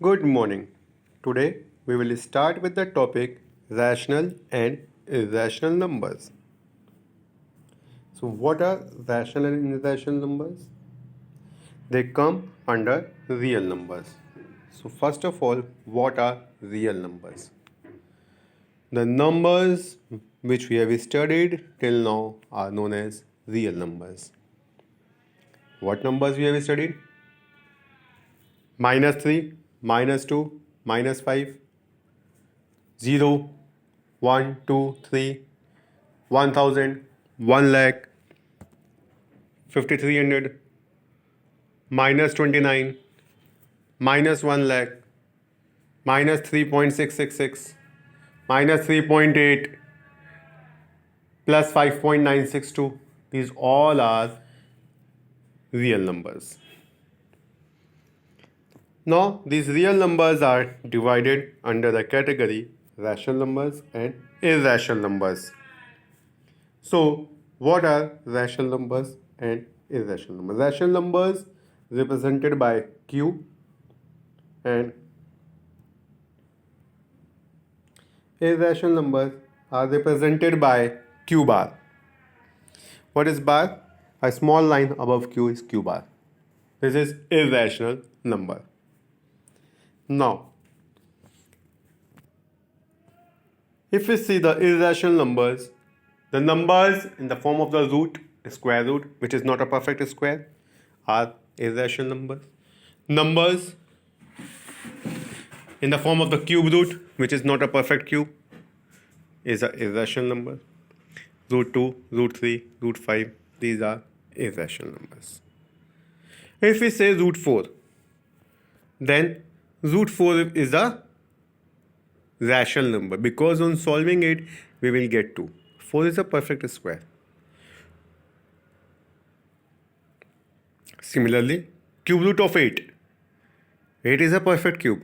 Good morning. Today we will start with the topic rational and irrational numbers. So, what are rational and irrational numbers? They come under real numbers. So, first of all, what are real numbers? The numbers which we have studied till now are known as real numbers. What numbers we have studied? Minus 3, minus 2, minus 5, 0, 1, 2, 3, 1000, 1 lakh, 5300, minus 29, minus 1 lakh, minus 3.666, minus 3.8, plus 5.962. These all are real numbers. Now, these real numbers are divided under the category rational numbers and irrational numbers. So, what are rational numbers and irrational numbers? Rational numbers represented by Q and irrational numbers are represented by Q bar. What is bar? A small line above Q is Q bar. This is irrational number. Now, if we see the irrational numbers, the numbers in the form of the root, square root, which is not a perfect square, are irrational numbers. Numbers in the form of the cube root, which is not a perfect cube, is an irrational number. Root 2, root 3, root 5, these are irrational numbers. If we say root 4, then root 4 is a rational number because on solving it, we will get 2. 4 is a perfect square. Similarly, cube root of 8. 8 is a perfect cube.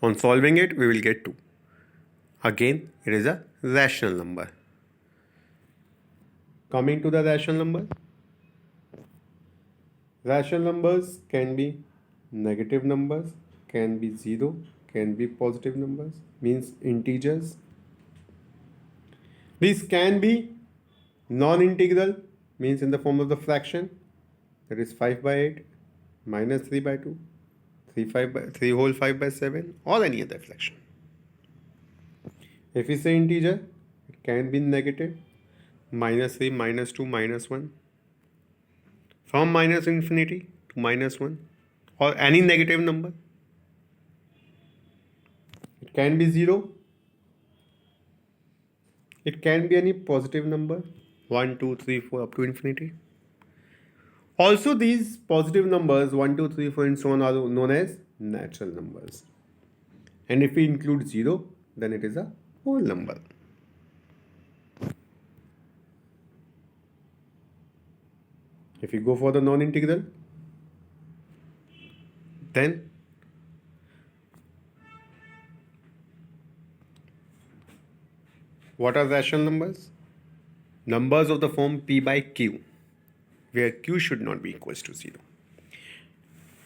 On solving it, we will get 2. Again, it is a rational number. Coming to the rational number. Rational numbers can be negative numbers, can be 0, can be positive numbers, means integers. These can be non-integral, means in the form of the fraction, that is 5 by 8, minus 3 by 2, 3 whole 5 by 7, or any other fraction. If we say integer, it can be negative, minus 3, minus 2, minus 1, from minus infinity to minus 1, or any negative number. It can be 0. It can be any positive number, 1, 2, 3, 4 up to infinity. Also, these positive numbers 1, 2, 3, 4 and so on are known as natural numbers. And if we include 0, then it is a whole number. If we go for the non-integral, then what are rational numbers? Numbers of the form P by Q, where Q should not be equals to 0.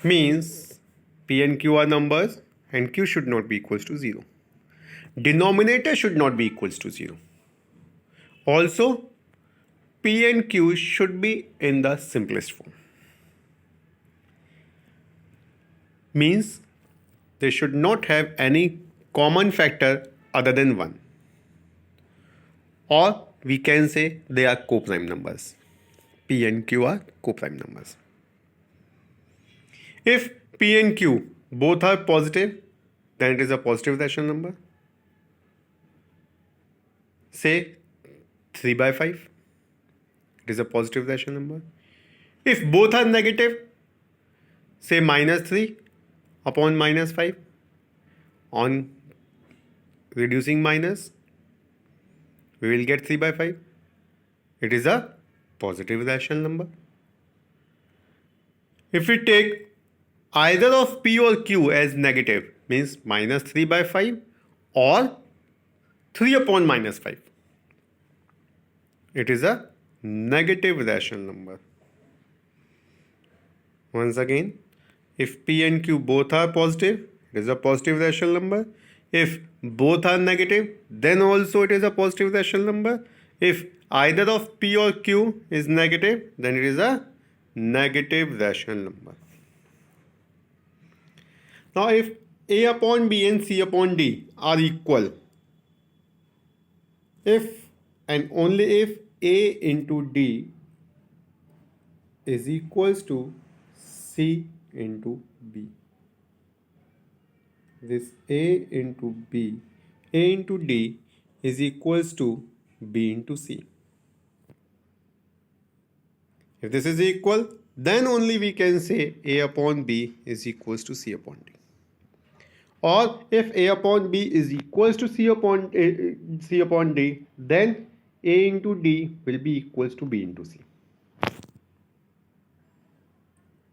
Means P and Q are numbers and Q should not be equals to 0. Denominator should not be equals to 0. Also, P and Q should be in the simplest form. Means they should not have any common factor other than 1. Or we can say they are coprime numbers. P and Q are coprime numbers. If P and Q both are positive, then it is a positive rational number. Say 3 by 5. It is a positive rational number. If both are negative, say minus 3 upon minus 5. On reducing minus, we will get 3 by 5. It is a positive rational number. If we take either of P or Q as negative, means minus 3 by 5 or 3 upon minus 5. It is a negative rational number. Once again, If P and Q both are positive, it is a positive rational number. If both are negative, then also it is a positive rational number. If either of P or Q is negative, then it is a negative rational number. Now, if A upon B and C upon D are equal, if and only if A into D is equals to C into B. This A into B, A into D is equals to B into C. If this is equal, then only we can say A upon B is equals to C upon D. Or if A upon B is equals to C upon D, then A into D will be equals to B into C.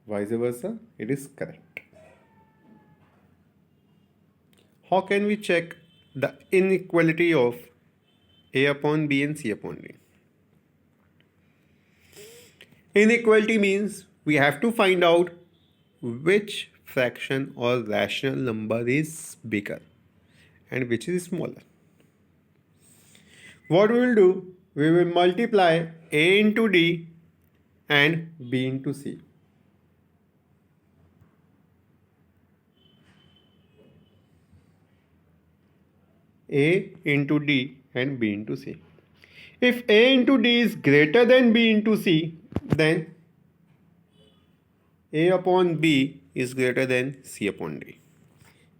Vice versa, it is correct. How can we check the inequality of A upon B and C upon D? Inequality means we have to find out which fraction or rational number is bigger and which is smaller. What we will do, we will multiply A into D and B into C. A into D and B into C. If A into D is greater than B into C, then A upon B is greater than C upon D.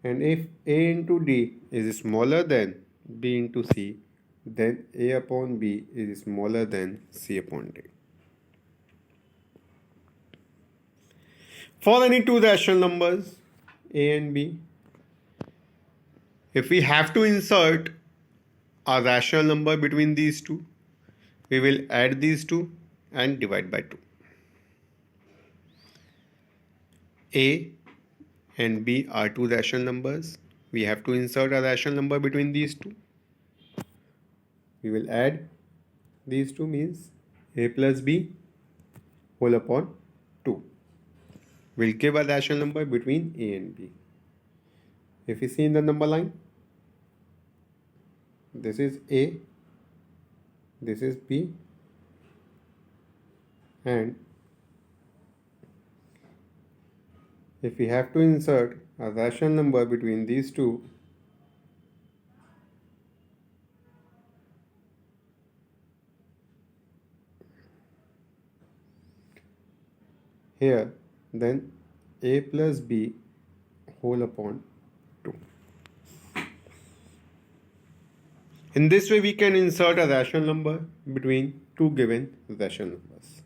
And if A into D is smaller than B into C, then A upon B is smaller than C upon D. For any two rational numbers, A and B, if we have to insert a rational number between these two, we will add these two and divide by 2. A and B are two rational numbers. We have to insert a rational number between these two. We will add these two, means A plus B whole upon 2 will give a rational number between A and B. If you see in the number line, this is A, this is B, and if we have to insert a rational number between these two, here, then A plus B whole upon 2. In this way, we can insert a rational number between two given rational numbers.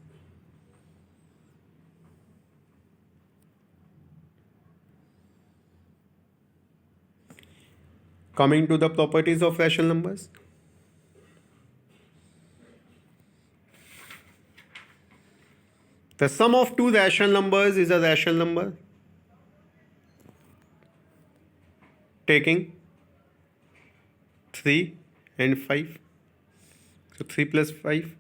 Coming to the properties of rational numbers. The sum of two rational numbers is a rational number taking 3 and 5. So 3 plus 5,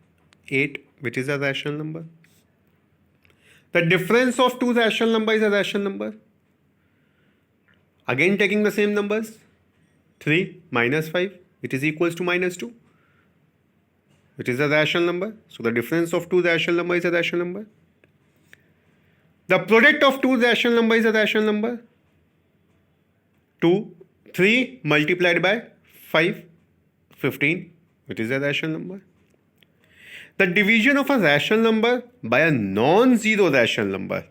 8, which is a rational number. The difference of two rational numbers is a rational number. Again taking the same numbers, 3 minus 5, which is equals to minus 2, which is a rational number. So the difference of two rational numbers is a rational number. The product of two rational numbers is a rational number. 3 multiplied by 5, 15, which is a rational number. The division of a rational number by a non-zero rational number.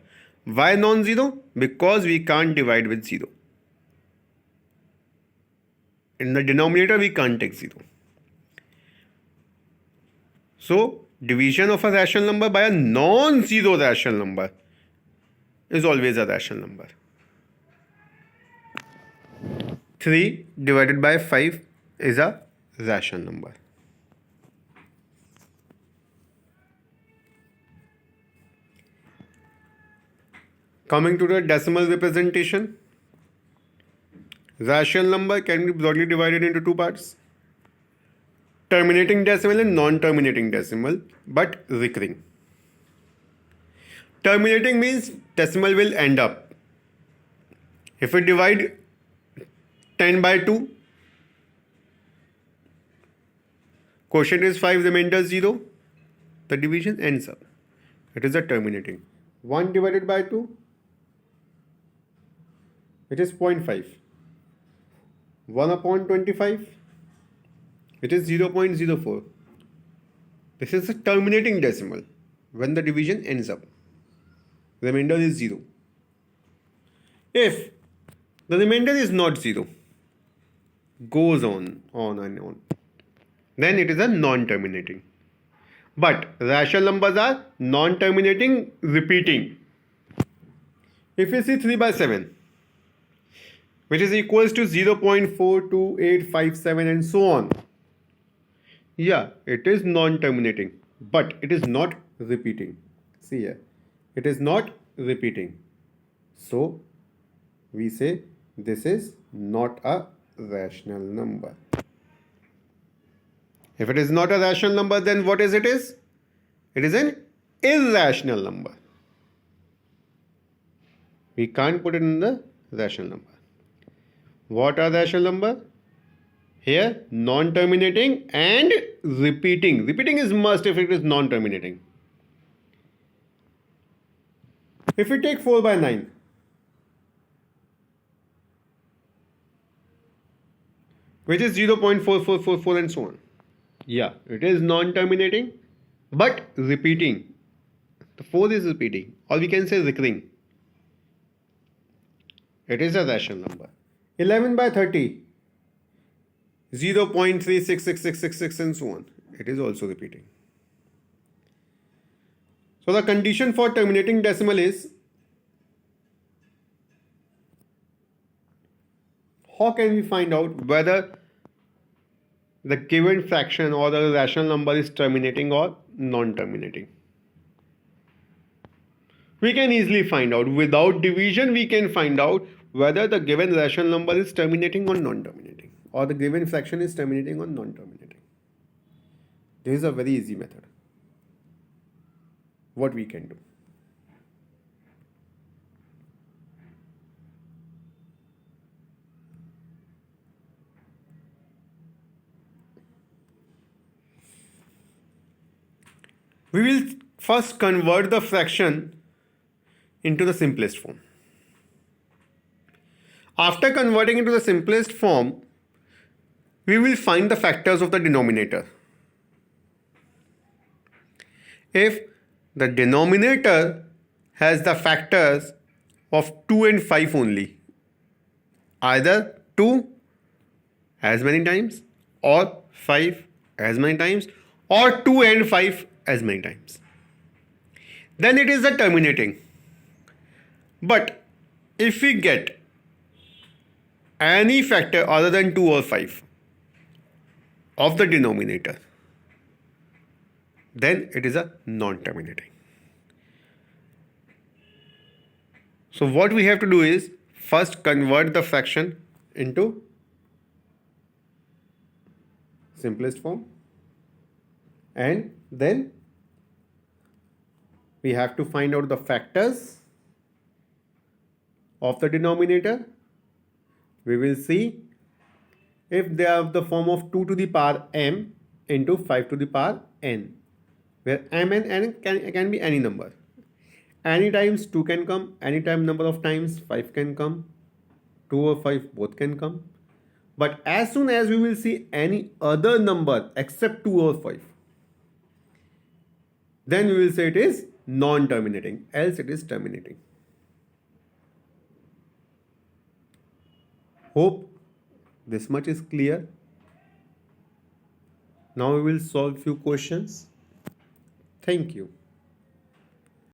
Why non-zero? Because we can't divide with 0. In the denominator, we can't take 0. So, division of a rational number by a non-zero rational number is always a rational number. 3 divided by 5 is a rational number. Coming to the decimal representation, rational number can be broadly divided into two parts: terminating decimal and non-terminating decimal, but recurring. Terminating means decimal will end up. If we divide 10 by 2, quotient is 5, remainder 0, the division ends up. It is a terminating. 1 divided by 2, it is 0.5. 1 upon 25, it is 0.04. This is a terminating decimal when the division ends up. Remainder is 0. If the remainder is not 0, goes on and on, then it is a non-terminating. But rational numbers are non-terminating, repeating. If we see 3 by 7, which is equals to 0.42857 and so on, yeah, it is non-terminating, but it is not repeating. See here, it is not repeating. So we say this is not a rational number. If it is not a rational number, then what is it is? It is an irrational number. We can't put it in the rational number. What are rational number? Here, non-terminating and repeating. Repeating is must if it is non-terminating. If we take 4 by 9, which is 0.4444 and so on. Yeah, it is non-terminating, but repeating. The 4 is repeating, or we can say recurring. It is a rational number. 11 by 30, 0.366666 and so on. It is also repeating. So the condition for terminating decimal is, how can we find out whether the given fraction or the rational number is terminating or non-terminating? We can easily find out. Without division, we can find out whether the given rational number is terminating or non-terminating, or the given fraction is terminating or non-terminating. This is a very easy method. What we can do. We will first convert the fraction into the simplest form. After converting into the simplest form, we will find the factors of the denominator. If the denominator has the factors of 2 and 5 only, either 2 as many times, or 5 as many times, or 2 and 5 as many times, then it is a terminating. But if we get any factor other than 2 or 5 of the denominator, then it is a non-terminating. So what we have to do is first convert the fraction into simplest form, and then we have to find out the factors of the denominator. We will see if they are of the form of 2 to the power m into 5 to the power n, where m and n can be any number. Any times 2 can come, anytime number of times 5 can come, 2 or 5 both can come. But as soon as we will see any other number except 2 or 5, then we will say it is non-terminating, else it is terminating. Hope this much is clear. Now we will solve few questions. Thank you.